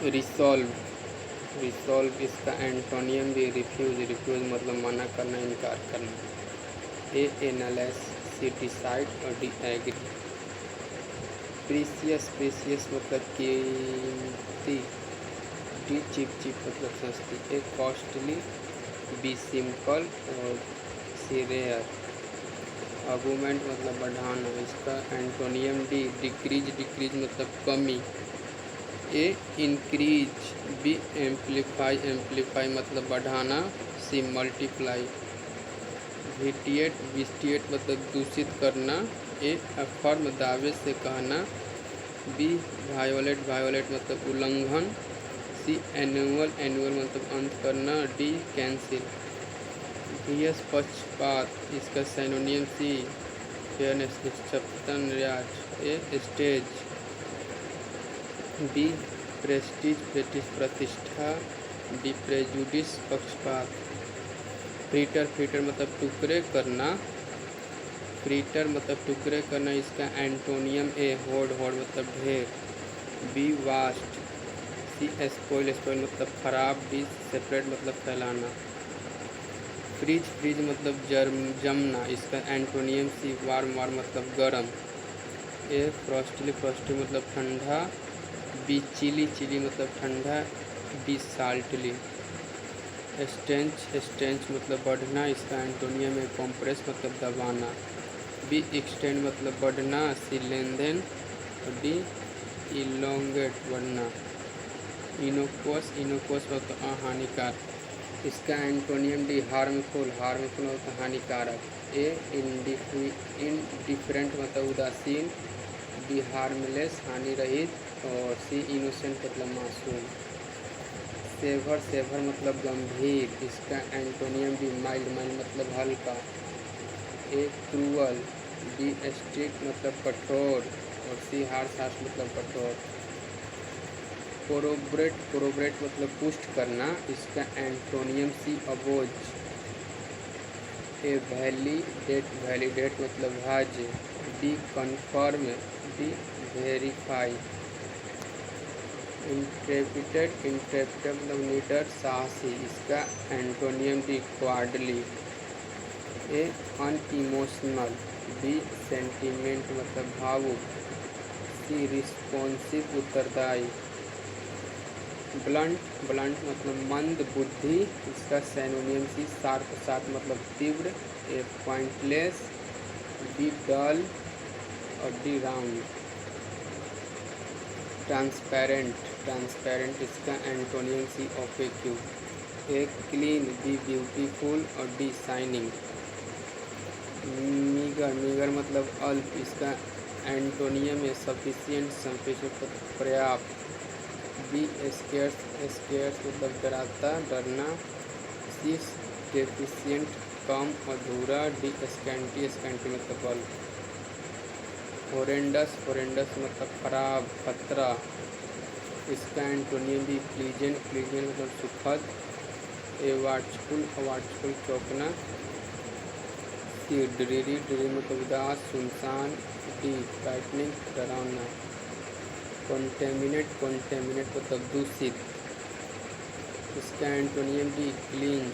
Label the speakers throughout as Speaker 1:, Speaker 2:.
Speaker 1: Resolve, resolve इसका antonym भी refuse, refuse मतलब मना करना, इनकार करना। ए एनालाइज, सी डिसाइड और डी एग्री। प्रीसियस, प्रीसियस मतलब कीमती, डी चीप, चीप मतलब सस्ती। ए कॉस्टली, बी सिंपल और सी रेयर। आर्गूमेंट मतलब बढ़ाना, इसका एंटोनियम डी डिक्रीज, डिक्रीज मतलब कमी। ए इंक्रीज, बी एम्पलीफाई, एम्पलीफाई मतलब बढ़ाना, सी मल्टीप्लाई। विटिएट, विस्टिएट मतलब दूषित करना। ए अफर्म, दावे से कहना। बी वायोलेट, वायोलेट मतलब उल्लंघन। सी एनुअल, एनुअल मतलब अंत करना। D cancel. वीएस पक्षपात, इसका सिनोनिम सी फेयरनेस, निष्पक्षता, रियाज। A stage, B prestige, prestige प्रतिष्ठा। डी प्रेजुडिस, पक्षपात। फ्रीटर, फ्रीटर मतलब टुकड़े करना, फ्रीटर मतलब टुकड़े करना, इसका एंटोनियम ए होड़, होड़ मतलब ढेर। B vast. C spoil, spoil मतलब खराब। डी सेपरेट मतलब फैलाना। फ्रीज, फ्रीज मतलब जमना, इसका एंटोनियम सी वार्म, वार्म मतलब गर्म। ए फ्रॉस्टली, फ्रॉस्टी मतलब ठंडा। बी चिली, चिली मतलब ठंडा। डी साल्टली। स्टेंच, स्टेंच मतलब बढ़ना, इसका एंटोनियम है कॉम्प्रेस मतलब दबाना। बी एक्सटेंड मतलब बढ़ना। सी लेन देन। डी इलोंगेट बढ़ना। इनोक्वस, इनोक्वस मतलब अहानिकार, इसका एंटोनियम डी हार्मफुल, हार्मफुल मतलब हानिकारक। ए इनडिफरेंट मतलब उदासीन। बी हार्मलेस, हानि रहित। और सी इनोसेंट मतलब मासूम। सेवर, सेवर मतलब गंभीर, इसका एंटोनियम भी माइल्ड, माइल्ड मतलब हल्का। ए क्रूअल, बी स्ट्रिक्ट मतलब कठोर। और सी हार्श, हार्श मतलब कठोर। कोरोब्रेट, कोरोब्रेट मतलब पुष्ट करना, इसका एंटोनियम सी अबोज। ए वैलिडेट, वैलिडेट मतलब भाज्य। D confirm. D verify. Interpreted, interpreted मतलब नीडर, साहसी, इसका एंटोनियम डी क्वाडली। ए अनइमोशनल। बी सेंटिमेंट मतलब भावुक। सी रिस्पॉन्सिव उत्तरदायी। ब्लंट, ब्लंट मतलब मंद बुद्धि, इसका सिनोनिम सी शार्प, शार्प मतलब तीव्र। ए पॉइंटलेस। बी डल और डी राउंड। ट्रांसपेरेंट, ट्रांसपेरेंट इसका antonym C opaque. A clean, B beautiful और डी शाइनिंग। मीगर, मीगर मतलब अल्प, इसका एंटोनियम है सफिशिएंट, सफिशिएंट पर्याप्त। बी स्केर्स, स्केर्स मतलब डराता, डरना। सी डेफिशिएंट कम, अधूरा। डी स्कैंटी, स्कैंटी मतलब बल्ब। होरेंडस, होरेंडस मतलब खराब, खतरा, इसका एंटोनियम भी प्लीजेंट, प्लीजेंट मतलब सुखद। ए वाचफुल, वाचफुल चौंकना। सी ड्रीरी, ड्रीरी मतलब उदास, सुनसान। डी फ्राइटनिंग, डरावना। कॉन्टेमिनेट, कॉन्टेमिनेट मतलब दूषित, इसका antonym D cleanse.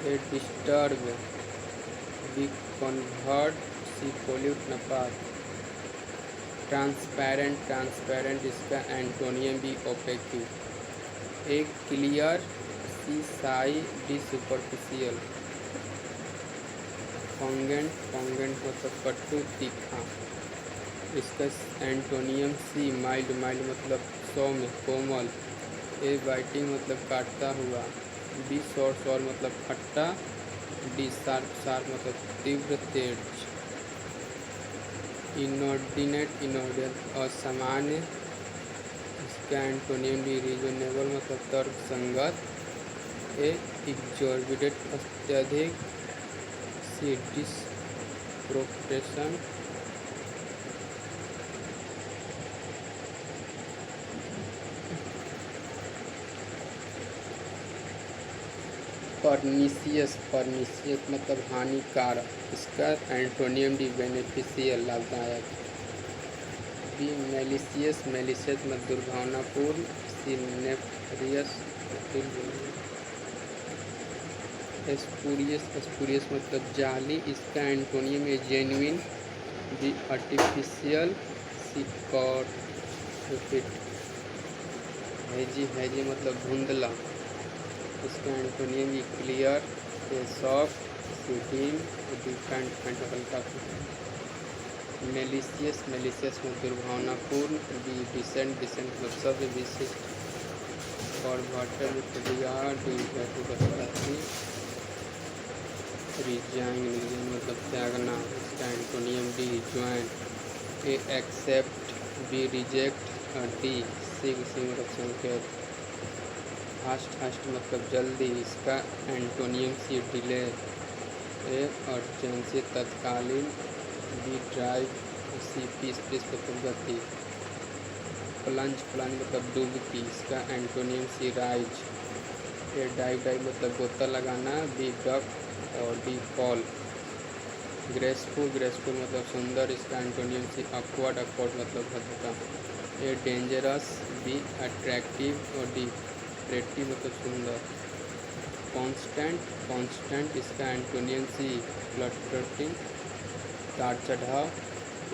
Speaker 1: A disturb. B convert. C pollute, नापाक। ट्रांसपेरेंट, ट्रांसपेरेंट इसका एंटोनियम भी ओपेक्यू। A clear. सी साई। D superficial. फॉन्गेंट, फॉन्गेंट मतलब कटु, तीखा, इसका एंटोनियम सी माइल्ड, माइल्ड मतलब सौम्य, कोमल। ए बाइटिंग मतलब काटता हुआ। बी सॉर, सॉर मतलब खट्टा। डी शार्प, शार्प मतलब तीव्र, तेज। इनऑर्डिनेट, इनऑर्डिनेट असामान्य, इसका एंटोनियम भी रीजनेबल मतलब तर्क संगत। ए एग्जॉर्बिटेंट अत्यधिक। सी डिसप्रोपोर्शन। परनीसियस, परनीसियस मतलब हानिकारक, इसका एंटोनियम डी बेनिफिशियल, लाभदायक। बी मेलिशियस, मेलिशियस मतलब दुर्भावनापूर्ण, सी नेफरियस, स्पूरियस, स्पूरियस मतलब जाली, इसका एंटोनियम है genuine, B artificial, C corporate, hazy, hazy मतलब धुंधला, इसका एंटोनियम भी clear, A soft, C dim, different हल्का, मेलिशियस, मेलिशियस में दुर्भावनापूर्ण, बी डिसेंट, डिसेंट मतलब सब विशिष्ट, और वाटर में तैयार, डी बताती, रिजाइन, रिजाइन मतलब त्यागना, इसका antonym D join, A accept, B reject, D C मतलब संकेत, फास्ट, फास्ट मतलब जल्दी, इसका antonym C delay, A urgency तत्कालीन, B drive, C pace, pace मतलब गति, प्लंज, प्लंज मतलब डूबकी, इसका antonym C rise, A dive, dive मतलब गोता लगाना, बी डक, और डी फॉल, ग्रेसफुल, ग्रेसफुल मतलब सुंदर, इसका एंटोनियम सी अपवर्ड, अपवर्ड मतलब भद्रता, ए डेंजरस, बी अट्रैक्टिव, और डी प्रेटी मतलब सुंदर, कांस्टेंट, कांस्टेंट इसका एंटोनियम सी फ्लटरिंग, तार चढ़ाव,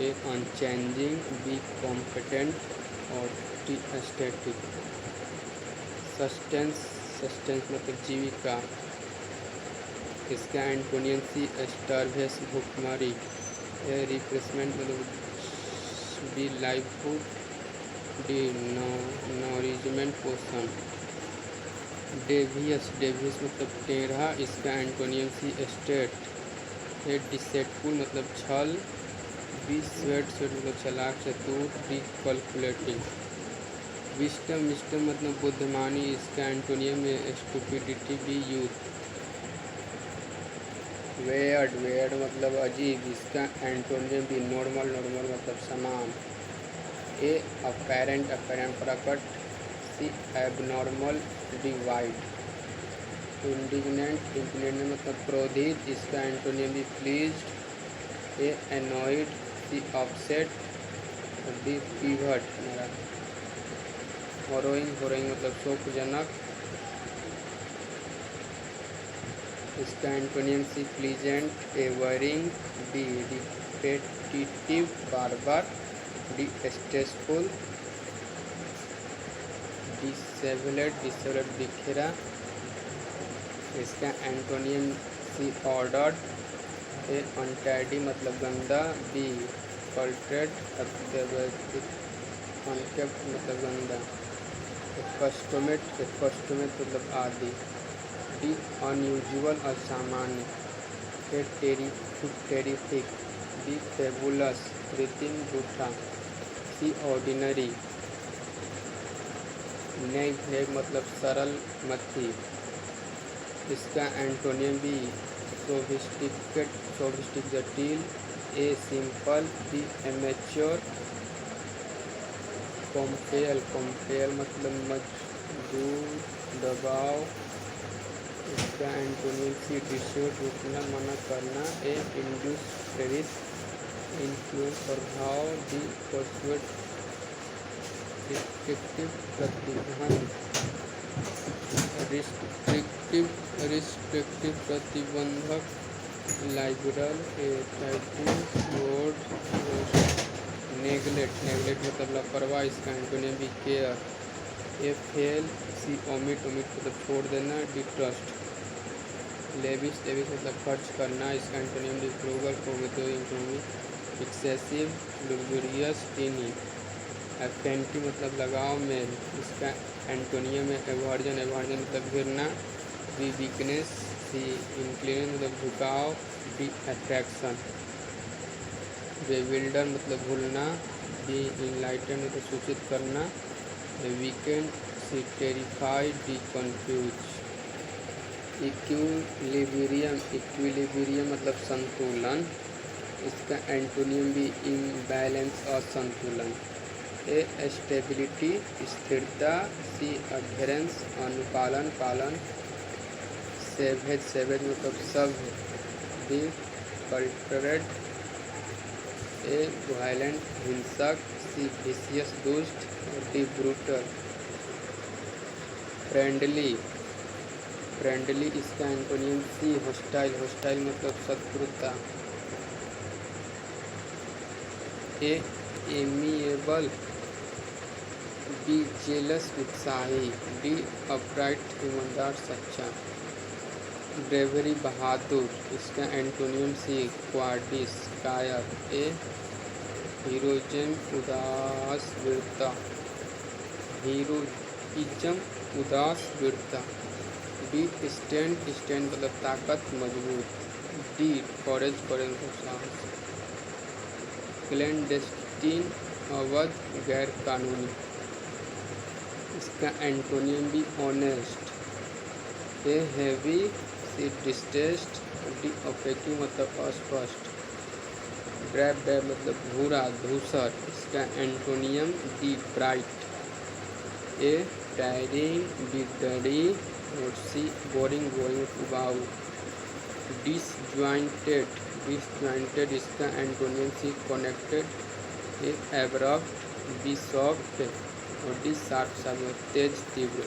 Speaker 1: ए अनचेंजिंग, बी कॉम्पिटेंट, और डी एस्थेटिक, सस्टेंस, सस्टेंस मतलब जीविका, इसका एंटोनियम सी स्टारवेस भूखमरी, ए रिफ्रेशमेंट मतलब बी लाइफ फूड, डी नॉरिजमेंट पोषण, डेवियस, डेवियस मतलब टेढ़ा, इसका एंटोनियम सी स्टेट, ए डिसेटफुल मतलब छल, बी स्वेट, स्वेट मतलब चालाक चतुर, डी कैलकुलेटिंग, विस्टम, विस्टम मतलब बुद्धिमानी, इसका एंटोनियम है stupidity, B youth, weird, weird मतलब अजीब, इसका एंटोनियम भी नॉर्मल, नॉर्मल मतलब समान, ए अपैरेंट, अपैरेंट प्रकट, C abnormal, D wide, indignant, indignant मतलब क्रोधित, इसका एंटोनियम भी pleased, A annoyed, C upset, D pivot, harrowing, harrowing मतलब शोकजनक, इसका antonym C pleasant, A worrying, D repetitive बार बार, डी स्ट्रेसफुल, डिसेबलेट, डिसेबलेट बिखेरा, इसका antonym C ordered, A untidy मतलब गंदा, बी कल्ट्रेट, अत्यवस्थित, अनकेप्ट मतलब गंदा, कस्टोमेट, कस्टोमेट मतलब आदि, डी अनयूजुअल असामान्य, ए टेरिफिक, बी फेबुलस कृत्रिम झूठा, सी ऑर्डिनरी, नेग, नेग मतलब सरल मथी, इसका एंटोनियम भी सोफिस्टिकेट, सोफिस्टिक जटिल, ए सिंपल, बी एमेच्योर, कॉम्पेल, कॉम्पेल मतलब मजबूर, दबाव, इसका एंटोनियम सी डिस्योर, रुकना, मना करना, ए इंड्यूस, प्रेरित, इन्फ्लुएंस प्रभाव, डी पर्सुएट, रिस्ट्रिक्टिव प्रतिबंध, रिस्ट्रिक्टिव प्रतिबंधक, लाइबरल, ए टाइटिल, बोर्ड, नेगलेक्ट, नेगलेक्ट मतलब लापरवाह, इसका एंटोनियम भी केयर, ए फेल, सी ओमिट, ओमिट मतलब छोड़ देना, डी ट्रस्ट, लेविश, लेविश मतलब खर्च करना, इसका antonym D frugal, frugal, excessive, luxurious, tiny, affinity मतलब लगाव में, इसका एंटोनियम है एवर्जन, एवर्जन मतलब घिरना, बी वीकनेस, सी इंक्लिनेशन मतलब झुकाव, डी अट्रैक्शन, बेविल्डर मतलब भूलना, बी इनलाइटन मतलब सूचित करना, weekend, C terrified, D confuse, equilibrium, equilibrium मतलब संतुलन, इसका एंटोनियम भी इम्बैलेंस, असंतुलन, ए स्टेबिलिटी स्थिरता, सी अडेरेंस अनुपालन, पालन, सेवेज, सेवेज मतलब सब, डी कल्टरेट, ए वायलेंट हिंसक, सी विशियस दुष्ट, और डी ब्रूटल। फ्रेंडली, फ्रेंडली इसका एंटोनियम सी हॉस्टाइल, हॉस्टाइल मतलब शत्रुता। ए एमिएबल, बी जेलस उत्साही, डी अपराइट ईमानदार सच्चा। ब्रेवरी बहादुर, इसका एंटोनियम सी क्वाडिस कायर। ए हीरोइज्म उदास वीरता, हीरोइज्म उदास वीरता। डी स्टैंड, स्टैंड मतलब ताकत मजबूत। डी कॉरेज, कॉरेज मतलब साहस। क्लैंडेस्टीन अवध गैर कानूनी, इसका एंटोनियम भी honest. A heavy, C distaste, D opaque मतलब अस्पष्ट। ड्रैब, ड्रैब मतलब भूरा धूसर, इसका antonym D bright. A tiring, D dreary, और सी बोरिंग, बोरिंग उबाऊ। डिसज्वाइंटेड, डिसज्वाइंटेड इसका antonym C connected. A abrupt, B soft, और डी शार्प, शार्प तेज तीव्र।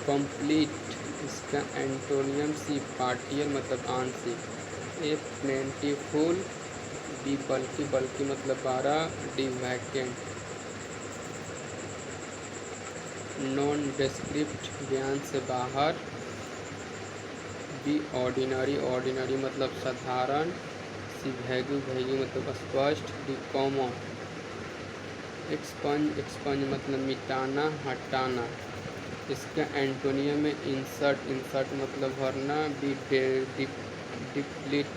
Speaker 1: कंप्लीट, इसका एंटोनियम सी पार्टियल मतलब आंशिक। ए प्लेंटीफुल, बी बल्कि, बल्कि मतलब 12, डी वैकेंट। नॉन डिस्क्रिप्ट बयान से बाहर, बी ऑर्डिनरी, ऑर्डिनरी मतलब साधारण। सी वैग्यू, वैग्यू मतलब स्पष्ट, डी कॉमन। एक्सपंज, एक्सपंज मतलब मिटाना, हटाना, इसका एंटोनियम में इंसर्ट, इंसर्ट मतलब भरना, बी डिप्लीट।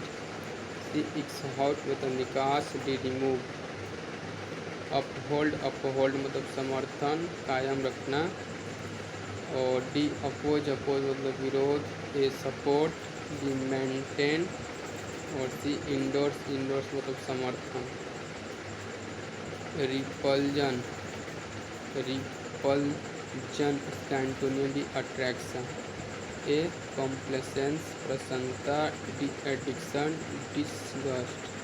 Speaker 1: सी एक्सहाउट मतलब निकास, डी रिमूव। अपहोल्ड, अपहोल्ड मतलब समर्थन, कायम रखना, और डी अपोज, अपोज मतलब विरोध। ए सपोर्ट, डी मेंटेन, और सी इंडोर्स, इंडोर्स मतलब समर्थन। रिपल्जन, रिपल्जन इसका एंटोनियम भी अट्रैक्शन। ए कॉम्प्लेसेंस प्रसन्नता, de addiction, disgust.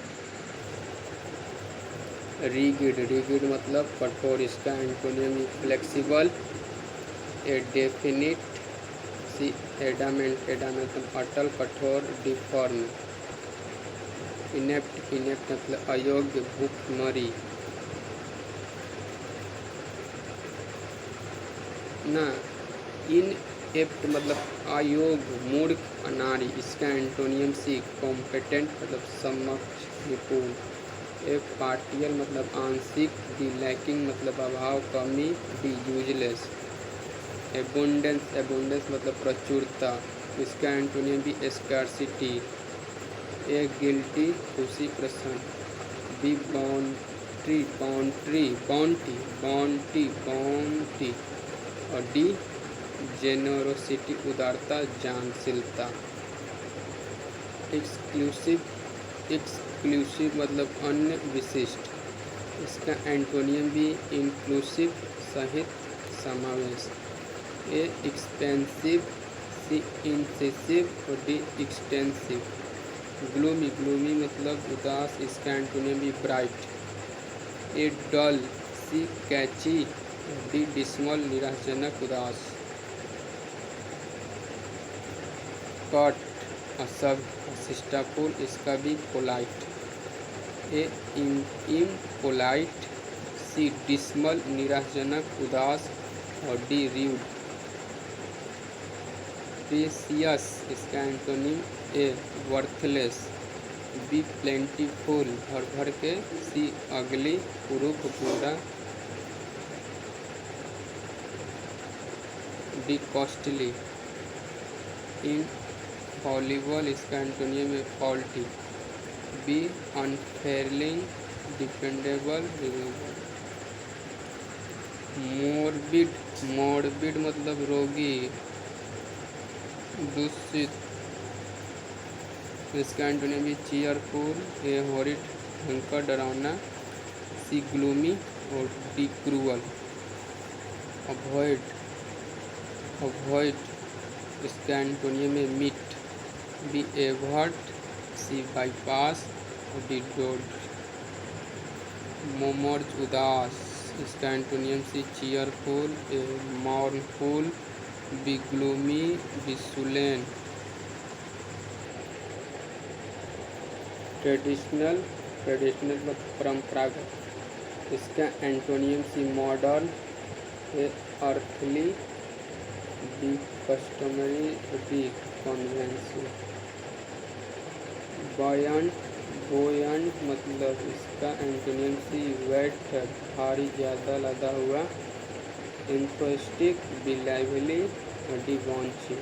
Speaker 1: Rigid, rigid मतलब कठोर, इसका एंटोनियम फ्लेक्सिबल। ए डेफिनिट, सी एडामेंट, एडामेंट मतलब अटल, कठोर, डिफॉर्म। इनेप्ट, इनेप्ट मतलब अयोग्य, भूखमरी ना। इनएप्ट मतलब अयोग्य, मूर्ख, अनाड़ी, इसका एंटोनियम सी कॉम्पिटेंट मतलब समक्ष, निपुण। ए पार्टियल मतलब आंशिक, डी लैकिंग मतलब अभाव, कमी, डी यूजलेस। एबुंडेंस, एबुंडेंस मतलब प्रचुरता, इसका एंटोनियम भी स्कार्सिटी। ए गिल्टी, खुशी, प्रसन्न। B boundary, boundary, bounty, bounty, bounty, और डी जेनरोसिटी, उदारता, दानशीलता। एक्सक्लूसिव, एक्सक्लूसिव मतलब अन्य, विशिष्ट, इसका एंटोनियम भी इंक्लूसिव, सहित, समावेश। ए एक्सपेंसिव, सी इंसेसिव, और डी एक्सटेंसिव। ग्लूमी, ग्लूमी मतलब उदास, इसका एंटोनियम भी ब्राइट। ए डल, सी कैची, डी डिस्मल, निराशजनक, उदास। कट, असभ्य, अशिष्टापूर्ण, इसका भी पोलाइट। ए इम्पोलाइट, सी डिस्मल, निराशजनक, उदास, और डी र्यूड। प्रीसियस, इसका एंटोनिम ए वर्थलेस, बी प्लेंटीफुल, भर भर के, सी अगली, कुरूप, पूरा, डी कॉस्टली। इनफॉलिबल, इसका एंटोनियम है फॉल्टी, बी अनफेयरलिंग, डिपेंडेबल, रिन्यूएबल। मोरबिड, मोरबिड मतलब रोगी, दूषित, इसका एंटोनिम भी चीयरफुल। ए हॉरिड, भयंकर, डरावना, सी ग्लूमी, और डी क्रूअल। अवॉइड, अवॉइड, इसका एंटोनिम है meet, B avert, C bypass, और डी डोड। मोमोर्ज उदास, इसका antonym C cheerful, mournful, B gloomy, B sullen. Traditional, traditional मतलब परंपरागत, इसका antonym C modern, earthly, B customary, B conventional. Buoyant, buoyant मतलब इसका एंटोनियम सी वेट, भारी, ज़्यादा लदा हुआ। Enthusiastic, B lively, D बॉन्ची।